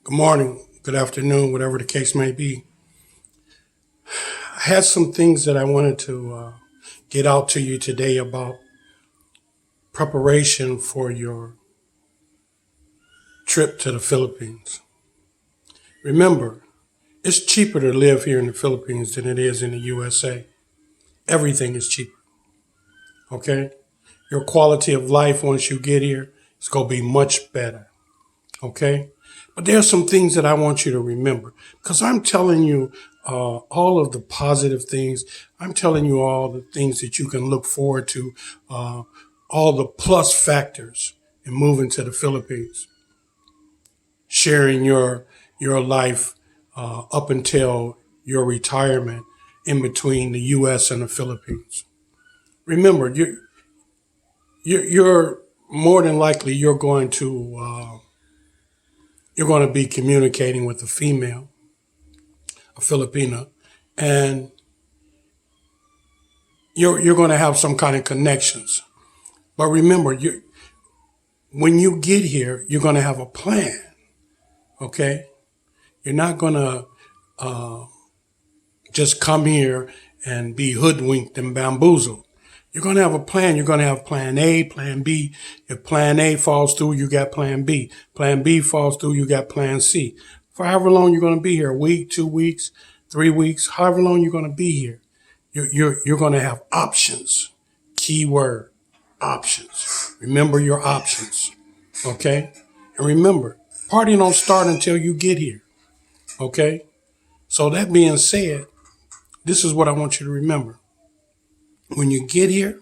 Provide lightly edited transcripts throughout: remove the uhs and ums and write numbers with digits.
Good morning, good afternoon, whatever the case may be. I had some things that I wanted to get out to you today about preparation for your trip to the Philippines. Remember, it's cheaper to live here in the Philippines than it is in the USA. Everything is cheaper, okay? Your quality of life once you get here is going to be much better, okay? But there's some things that I want you to remember because I'm telling you all of the positive things. I'm telling you all the things that you can look forward to, all the plus factors in moving to the Philippines, sharing your life up until your retirement in between the U.S. and the Philippines. Remember, you're more than likely you're going to be communicating with a female, a Filipina, and you're going to have some kind of connections. But remember, when you get here, you're going to have a plan, okay? You're not going to just come here and be hoodwinked and bamboozled. You're going to have a plan. You're going to have plan A, plan B. If plan A falls through, you got plan B. Plan B falls through, you got plan C. For however long you're going to be here, a week, 2 weeks, 3 weeks, however long you're going to be here, you're going to have options. Keyword, options. Remember your options, okay? And remember, party don't start until you get here, okay? So that being said, this is what I want you to remember. When you get here,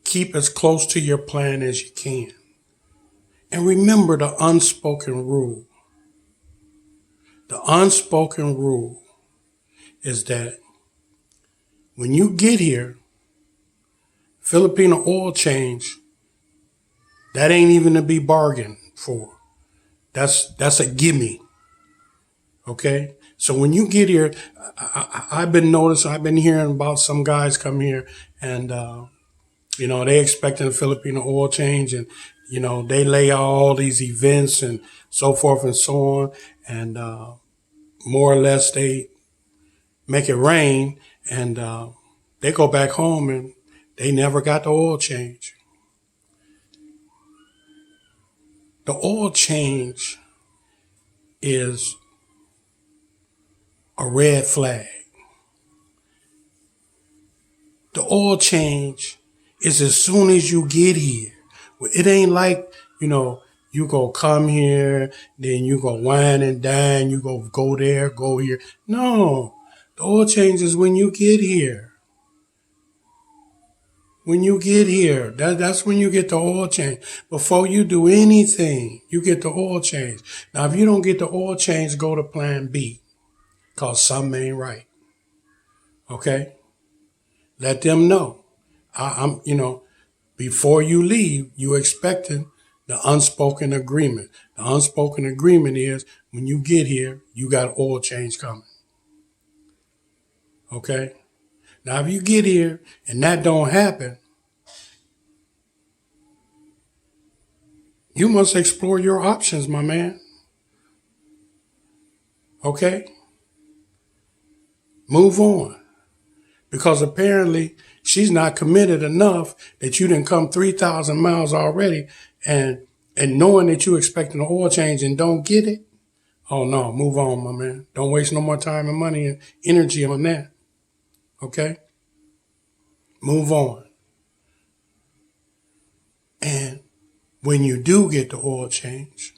keep as close to your plan as you can. And remember the unspoken rule. The unspoken rule is that when you get here, Filipino oil change, that ain't even to be bargained for. That's a gimme. Okay? So when you get here, I've been hearing about some guys come here and, they expecting a Filipino oil change and, they lay out all these events and so forth and so on. And more or less they make it rain and they go back home and they never got the oil change. The oil change is a red flag. The oil change is as soon as you get here. It ain't like, you go come here, then you go wine and dine, you go there, go here. No, the oil change is when you get here. When you get here, that's when you get the oil change. Before you do anything, you get the oil change. Now, if you don't get the oil change, go to plan B, because something ain't right. Okay? Let them know. Before you leave, you expecting the unspoken agreement. The unspoken agreement is when you get here, you got oil change coming. Okay? Now, if you get here and that don't happen, you must explore your options, my man. Okay? Move on. Because apparently she's not committed enough that you didn't come 3,000 miles already and knowing that you're expecting an oil change and don't get it. Oh no, move on, my man. Don't waste no more time and money and energy on that. Okay? Move on. And when you do get the oil change,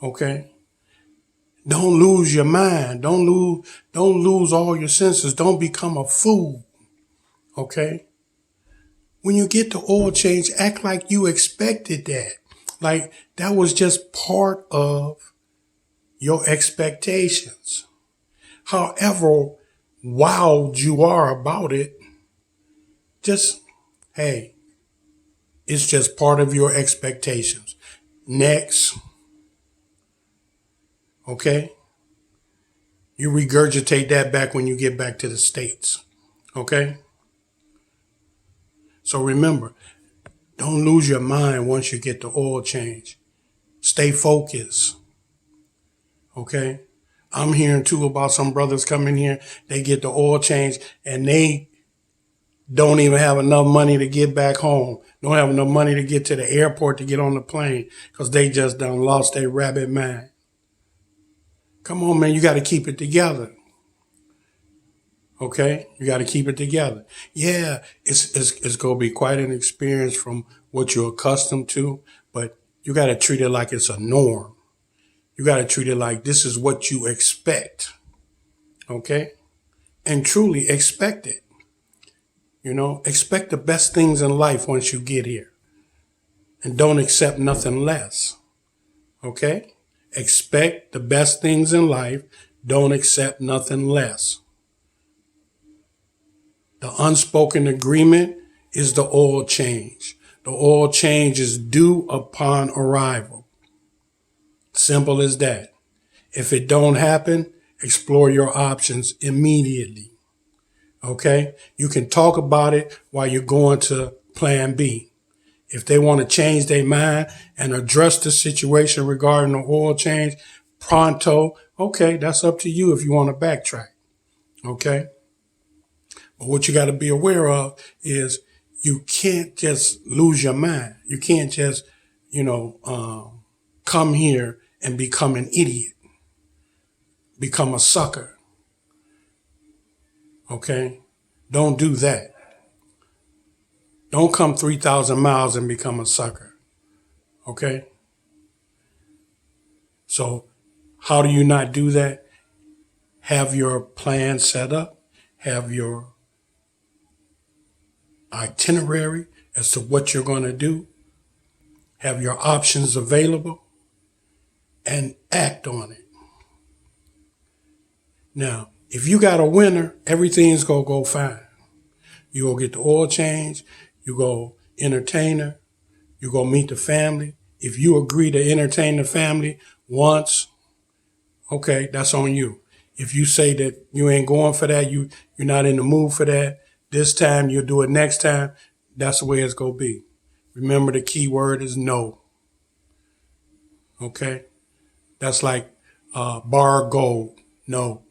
okay, don't lose your mind. Don't lose all your senses. Don't become a fool. Okay? When you get the oil change, act like you expected that. Like that was just part of your expectations. However wowed you are about it, hey, it's just part of your expectations. Next. Okay? You regurgitate that back when you get back to the States. Okay? So remember, don't lose your mind once you get the oil change. Stay focused. Okay? I'm hearing too about some brothers coming here, they get the oil change and they don't even have enough money to get back home. Don't have enough money to get to the airport to get on the plane because they just done lost their rabbit mind. Come on, man, you got to keep it together. Okay? You got to keep it together. Yeah, it's going to be quite an experience from what you're accustomed to, but you got to treat it like it's a norm. You got to treat it like this is what you expect. Okay? And truly expect it. You know, expect the best things in life once you get here. And don't accept nothing less. Okay? Expect the best things in life. Don't accept nothing less. The unspoken agreement is the oil change. The oil change is due upon arrival. Simple as that. If it don't happen, explore your options immediately. Okay? You can talk about it while you're going to plan B. If they want to change their mind and address the situation regarding the oil change pronto, okay, that's up to you if you want to backtrack. Okay? But what you got to be aware of is you can't just lose your mind. You can't just, come here and become an idiot, become a sucker. Okay? Don't do that. Don't come 3,000 miles and become a sucker. Okay? So how do you not do that? Have your plan set up. Have your itinerary as to what you're going to do. Have your options available and act on it. Now, if you got a winner, everything's going to go fine. You go get the oil change. You go entertain her. You go meet the family. If you agree to entertain the family once, okay, that's on you. If you say that you ain't going for that, you're not in the mood for that, this time you'll do it next time, that's the way it's going to be. Remember, the key word is no. Okay? That's like bar gold, no.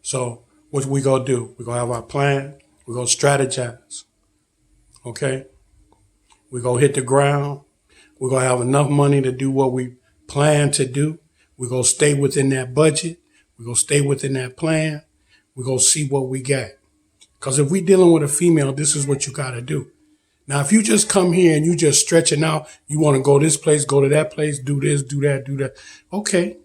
So what we going to do? We're going to have our plan. We're going to strategize. Okay? We're going to hit the ground. We're going to have enough money to do what we plan to do. We're going to stay within that budget. We're going to stay within that plan. We're going to see what we got. Because if we're dealing with a female, this is what you got to do. Now, if you just come here and you just stretching out, you want to go this place, go to that place, do this, do that, do that. Okay.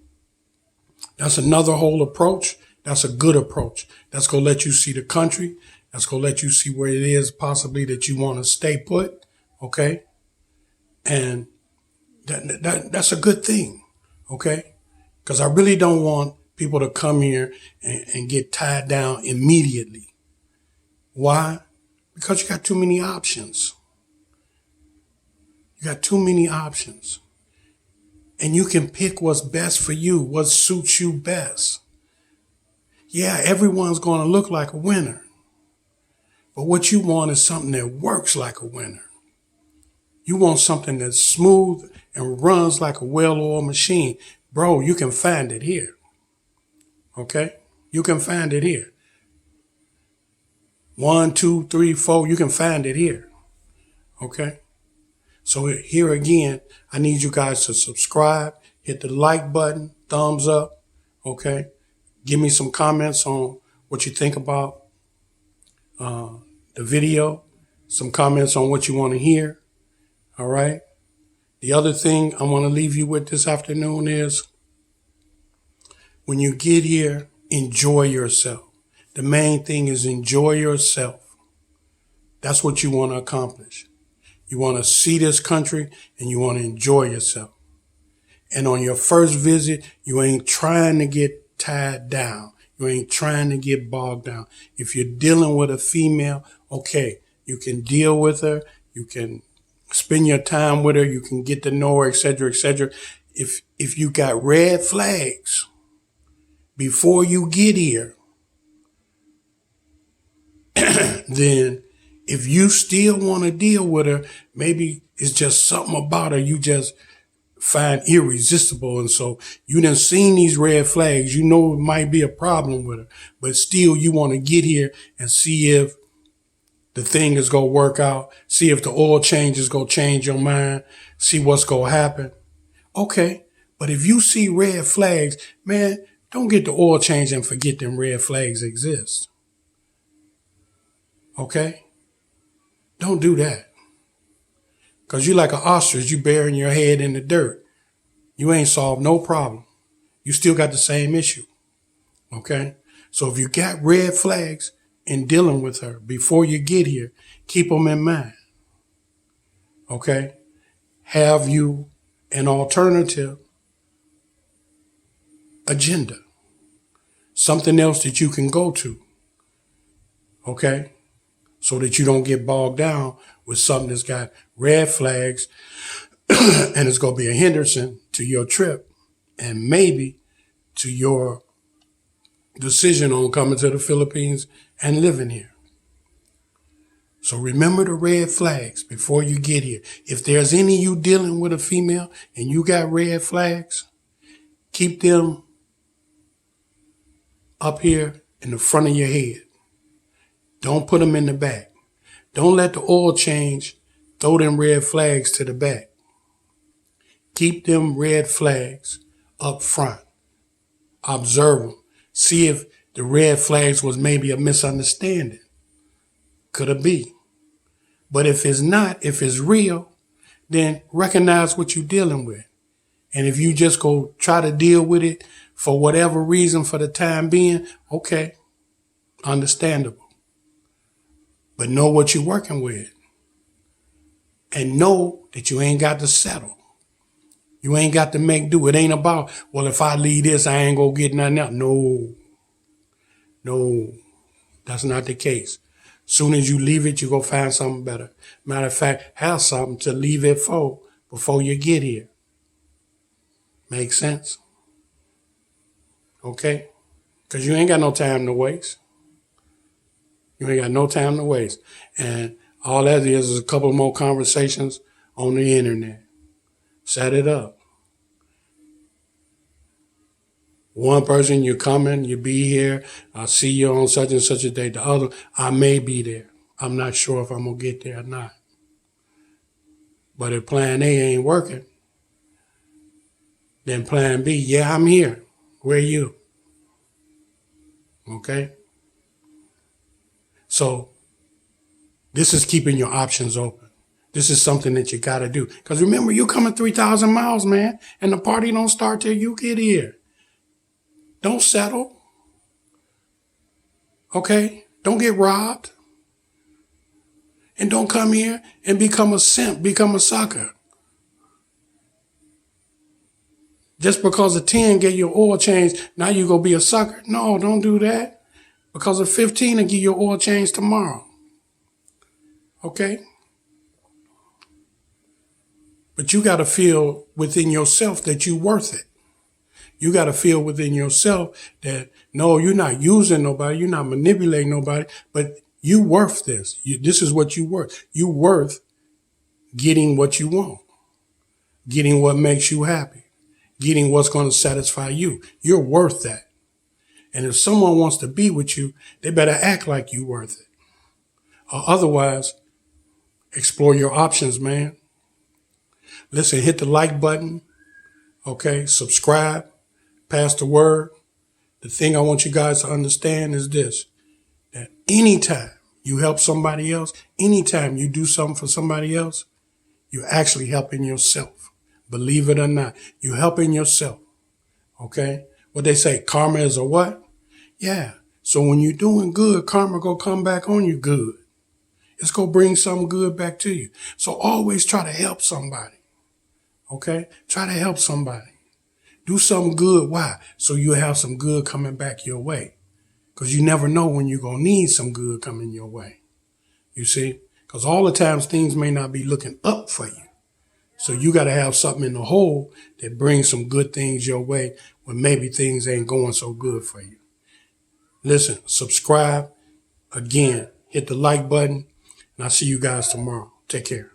That's another whole approach. That's a good approach. That's going to let you see the country. That's going to let you see where it is possibly that you want to stay put. Okay. And that's a good thing. Okay. Because I really don't want people to come here and get tied down immediately. Why? Because you got too many options. You got too many options. And you can pick what's best for you, what suits you best. Yeah, everyone's going to look like a winner. But what you want is something that works like a winner. You want something that's smooth and runs like a well-oiled machine. Bro, you can find it here. Okay? You can find it here. 1, 2, 3, 4, you can find it here. Okay? So here again, I need you guys to subscribe, hit the like button, thumbs up. Okay? Give me some comments on what you think about the video. Some comments on what you want to hear. All right? The other thing I want to leave you with this afternoon is when you get here, enjoy yourself. The main thing is enjoy yourself. That's what you want to accomplish. You want to see this country and you want to enjoy yourself. And on your first visit, you ain't trying to get tied down. You ain't trying to get bogged down. If you're dealing with a female, okay, you can deal with her. You can spend your time with her. You can get to know her, et cetera, et cetera. If you got red flags before you get here, then If you still want to deal with her, maybe it's just something about her you just find irresistible. And so you done seen these red flags. You know it might be a problem with her, but still you want to get here and see if the thing is going to work out, see if the oil change is going to change your mind, see what's going to happen. Okay, but if you see red flags, man, don't get the oil change and forget them red flags exist. Okay? Don't do that. Because you like an ostrich, you burying your head in the dirt. You ain't solved no problem. You still got the same issue. Okay? So if you got red flags in dealing with her before you get here, keep them in mind. Okay? Have you an alternative agenda? Something else that you can go to. Okay? So that you don't get bogged down with something that's got red flags and it's going to be a hindrance to your trip and maybe to your decision on coming to the Philippines and living here. So remember the red flags before you get here. If there's any you dealing with a female and you got red flags, keep them up here in the front of your head. Don't put them in the back. Don't let the oil change throw them red flags to the back. Keep them red flags up front. Observe them. See if the red flags was maybe a misunderstanding. Could it be? But if it's not, if it's real, then recognize what you're dealing with. And if you just go try to deal with it for whatever reason for the time being, okay, understandable. But know what you're working with. And know that you ain't got to settle. You ain't got to make do. It ain't about, well, if I leave this, I ain't gonna get nothing else. No, that's not the case. Soon as you leave it, you go find something better. Matter of fact, have something to leave it for before you get here. Make sense? Okay? Because you ain't got no time to waste. You ain't got no time to waste. And all that is a couple more conversations on the internet. Set it up. One person, you're coming, you be here. I'll see you on such and such a day. The other, I may be there. I'm not sure if I'm going to get there or not. But if plan A ain't working, then plan B, yeah, I'm here. Where are you? Okay? So this is keeping your options open. This is something that you got to do. Because remember, you're coming 3,000 miles, man, and the party don't start till you get here. Don't settle. Okay? Don't get robbed. And don't come here and become a simp, become a sucker. Just because a 10 get your oil change, now you go be a sucker. No, don't do that. Because a 15 will give your oil change tomorrow. Okay? But you got to feel within yourself that you're worth it. You got to feel within yourself that, no, you're not using nobody. You're not manipulating nobody. But you worth this. This is what you worth. You worth getting what you want. Getting what makes you happy. Getting what's going to satisfy you. You're worth that. And if someone wants to be with you, they better act like you're worth it. Or otherwise, explore your options, man. Listen, hit the like button. Okay, subscribe. Pass the word. The thing I want you guys to understand is this, that anytime you help somebody else, anytime you do something for somebody else, you're actually helping yourself. Believe it or not, you're helping yourself. Okay? What they say, karma is a what? Yeah. So when you're doing good, karma gonna come back on you good. It's gonna bring something good back to you. So always try to help somebody. Okay? Try to help somebody. Do something good. Why? So you'll have some good coming back your way. Because you never know when you're going to need some good coming your way. You see? Because all the times things may not be looking up for you. So you got to have something in the hole that brings some good things your way when maybe things ain't going so good for you. Listen, subscribe. Again, hit the like button. And I'll see you guys tomorrow. Take care.